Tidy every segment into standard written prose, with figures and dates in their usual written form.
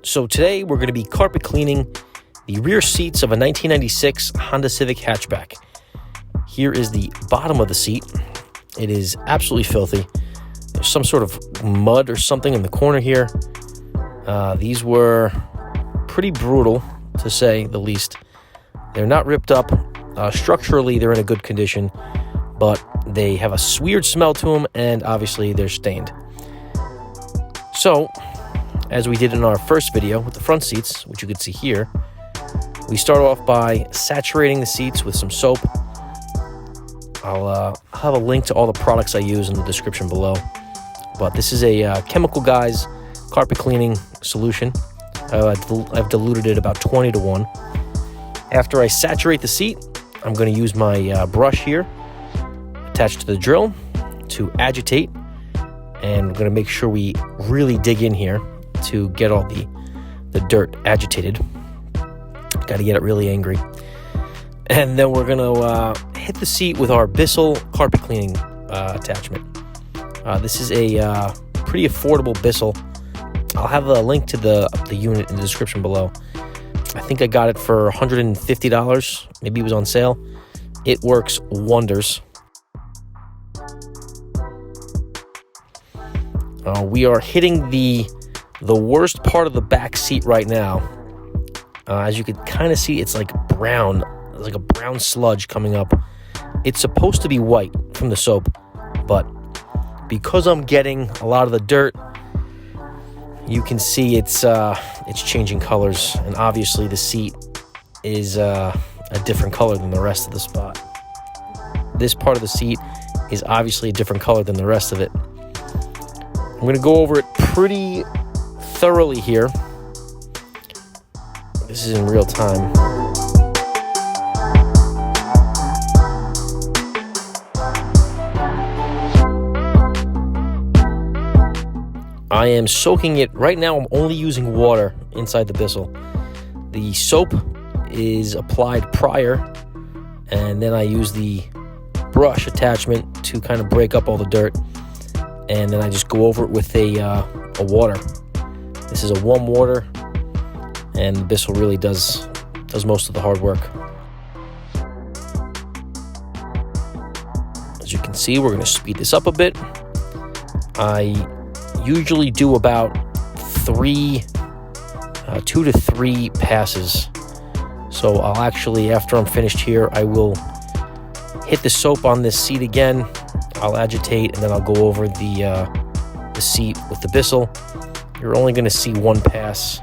So today we're going to be carpet cleaning the rear seats of a 1996 Honda Civic Hatchback. Here is the bottom of the seat. It is absolutely filthy. There's some sort of mud or something in the corner here. These were pretty brutal, to say the least. They're not ripped up. Structurally, they're in a good condition, but they have a weird smell to them, and obviously they're stained. So, as we did in our first video with the front seats, which you can see here, we start off by saturating the seats with some soap. I'll have a link to all the products I use in the description below. But this is a Chemical Guys carpet cleaning solution. I've diluted it about 20 to 1. After I saturate the seat, I'm going to use my brush here, attached to the drill, to agitate. And we're going to make sure we really dig in here to get all the dirt agitated. Got to get it really angry. And then we're going to hit the seat with our Bissell carpet cleaning attachment. This is a pretty affordable Bissell. I'll have a link to the unit in the description below. I think I got it for $150. Maybe it was on sale. It works wonders. We are hitting the worst part of the back seat right now. As you can kind of see, it's like brown. It's like a brown sludge coming up. It's supposed to be white from the soap, but because I'm getting a lot of the dirt, you can see it's changing colors, and obviously the seat is a different color than the rest of the spot. This part of the seat is obviously a different color than the rest of it. I'm going to go over it pretty thoroughly here. This is in real time. I am soaking it. Right now I'm only using water inside the Bissell. The soap is applied prior, and then I use the brush attachment to kind of break up all the dirt, and then I just go over it with a water. This is a warm water, and the Bissell really does most of the hard work. As you can see, we're going to speed this up a bit. I usually do about 2 to 3 passes. So I'll actually, after I'm finished here, I will hit the soap on this seat again. I'll agitate, and then I'll go over the seat with the Bissell. You're only going to see 1 pass,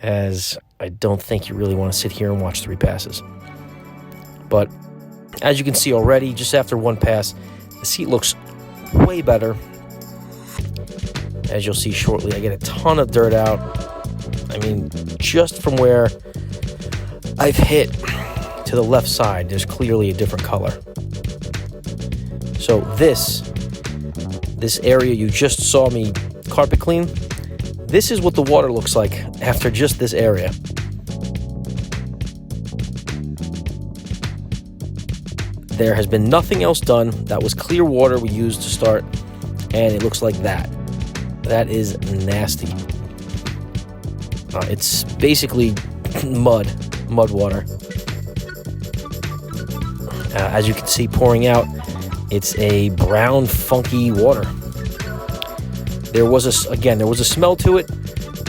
as I don't think you really want to sit here and watch 3 passes. But as you can see already, just after 1 pass, the seat looks way better. As you'll see shortly, I get a ton of dirt out. I mean, just from where I've hit to the left side, there's clearly a different color. So this area you just saw me carpet clean, this is what the water looks like after just this area. There has been nothing else done. That was clear water we used to start, and it looks like that. That is nasty. It's basically mud water. As you can see pouring out, it's a brown, funky water. There was a smell to it.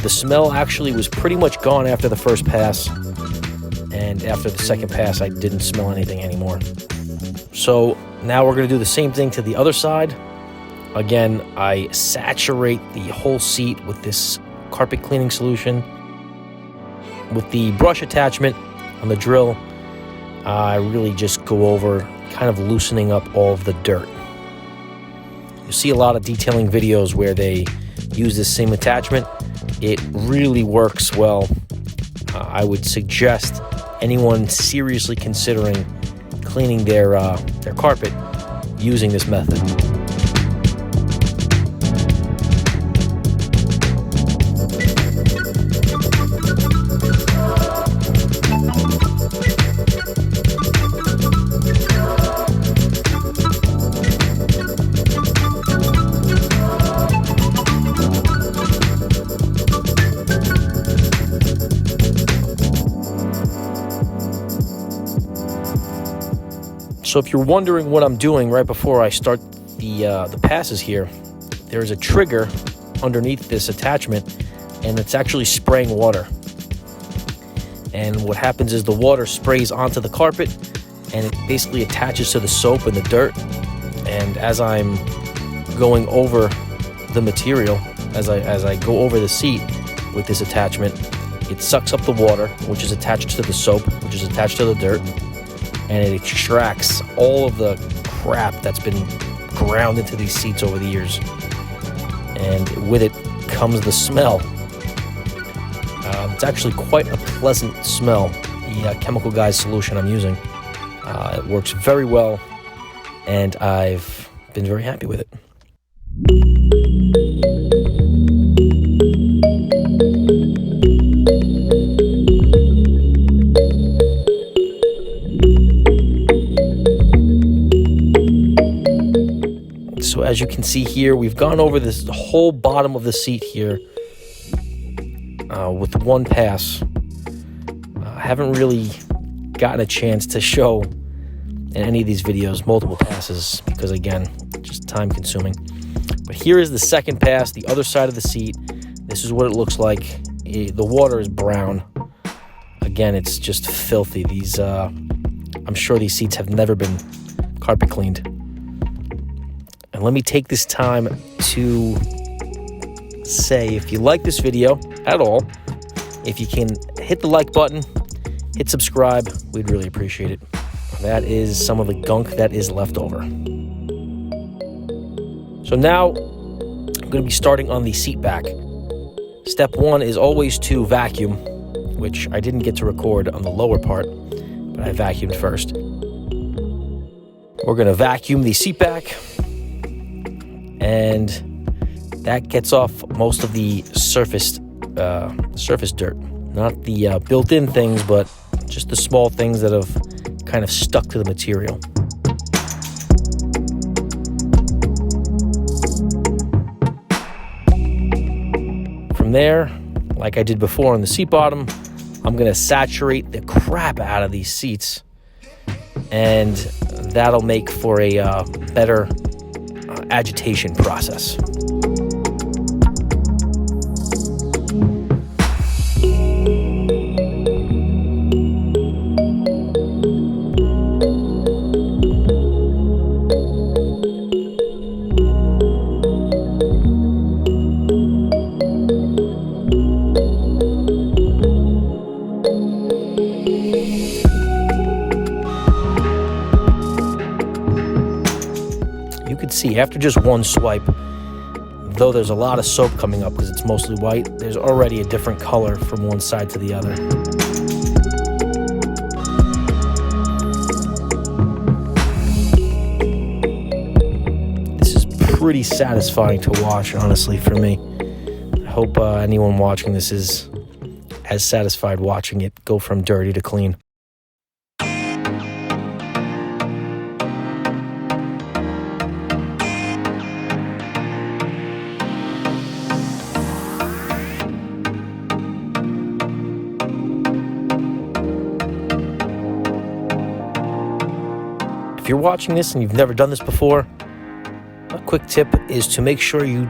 The smell actually was pretty much gone after the first pass, and after the second pass, I didn't smell anything anymore. So now we're going to do the same thing to the other side. Again, I saturate the whole seat with this carpet cleaning solution. With the brush attachment on the drill, I really just go over, kind of loosening up all of the dirt. You see a lot of detailing videos where they use this same attachment. It really works well. I would suggest anyone seriously considering cleaning their carpet using this method. So if you're wondering what I'm doing right before I start the passes here, there's a trigger underneath this attachment, and it's actually spraying water. And what happens is the water sprays onto the carpet, and it basically attaches to the soap and the dirt. And as I'm going over the material, as I go over the seat with this attachment, it sucks up the water, which is attached to the soap, which is attached to the dirt, and it extracts all of the crap that's been ground into these seats over the years. And with it comes the smell. It's actually quite a pleasant smell, the Chemical Guys solution I'm using. It works very well, and I've been very happy with it. So as you can see here, we've gone over the whole bottom of the seat here with one pass. I haven't really gotten a chance to show in any of these videos multiple passes because, again, just time consuming. But here is the second pass, the other side of the seat. This is what it looks like. The water is brown. Again, it's just filthy. These, I'm sure these seats have never been carpet cleaned. And let me take this time to say, if you like this video at all, if you can hit the like button, hit subscribe, we'd really appreciate it. That is some of the gunk that is left over. So now I'm going to be starting on the seat back. Step one is always to vacuum, which I didn't get to record on the lower part, but I vacuumed first. We're going to vacuum the seat back, and that gets off most of the surface dirt. Not the built-in things, but just the small things that have kind of stuck to the material. From there, like I did before on the seat bottom, I'm going to saturate the crap out of these seats, and that'll make for a better agitation process. See, after just one swipe, though there's a lot of soap coming up because it's mostly white, there's already a different color from one side to the other. This is pretty satisfying to watch, honestly, for me. I hope anyone watching this is as satisfied watching it go from dirty to clean. If you're watching this and you've never done this before, a quick tip is to make sure you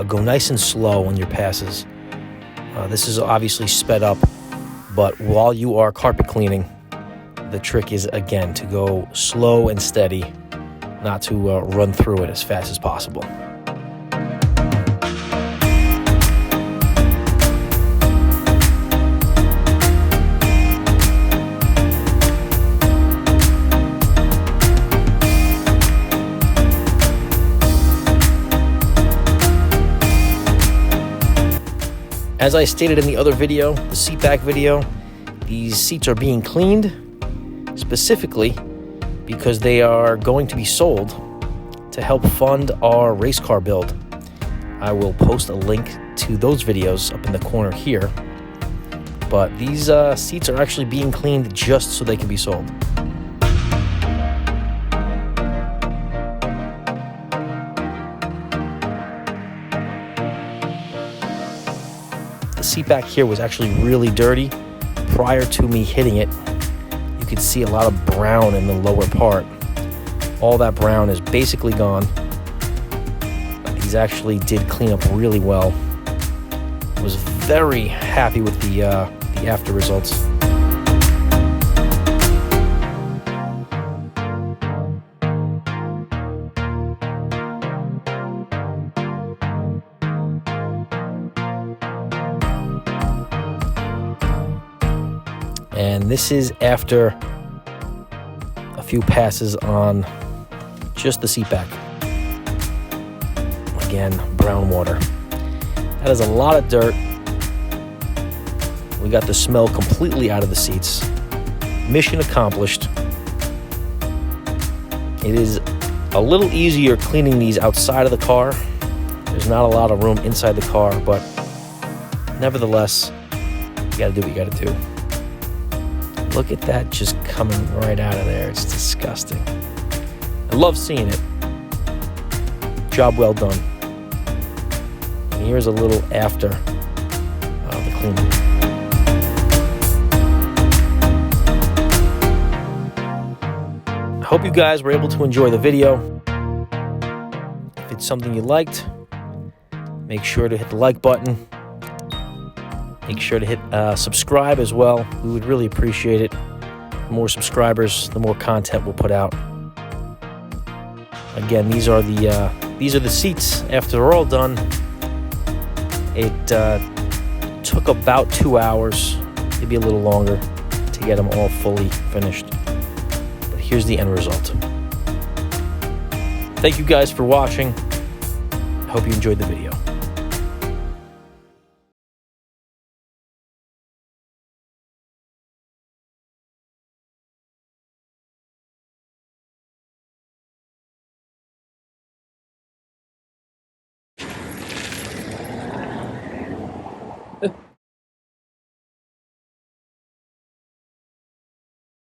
go nice and slow on your passes. This is obviously sped up, but while you are carpet cleaning, the trick is, again, to go slow and steady, not to run through it as fast as possible. As I stated in the other video, the seat back video, these seats are being cleaned specifically because they are going to be sold to help fund our race car build. I will post a link to those videos up in the corner here, but these seats are actually being cleaned just so they can be sold. The seat back here was actually really dirty prior to me hitting it. You can see a lot of brown in the lower part. All that brown is basically gone. These actually did clean up really well. Was very happy with the after results. And this is after a few passes on just the seat back. Again, brown water. That is a lot of dirt. We got the smell completely out of the seats. Mission accomplished. It is a little easier cleaning these outside of the car. There's not a lot of room inside the car, but nevertheless, you gotta do what you gotta do. Look at that just coming right out of there. It's disgusting. I love seeing it. Job well done. And here's a little after the cleaning. I hope you guys were able to enjoy the video. If it's something you liked, make sure to hit the like button. Make sure to hit subscribe as well. We would really appreciate it. The more subscribers, the more content we'll put out. Again, these are the seats after they're all done. It took about 2 hours, maybe a little longer, to get them all fully finished. But here's the end result. Thank you guys for watching. I hope you enjoyed the video.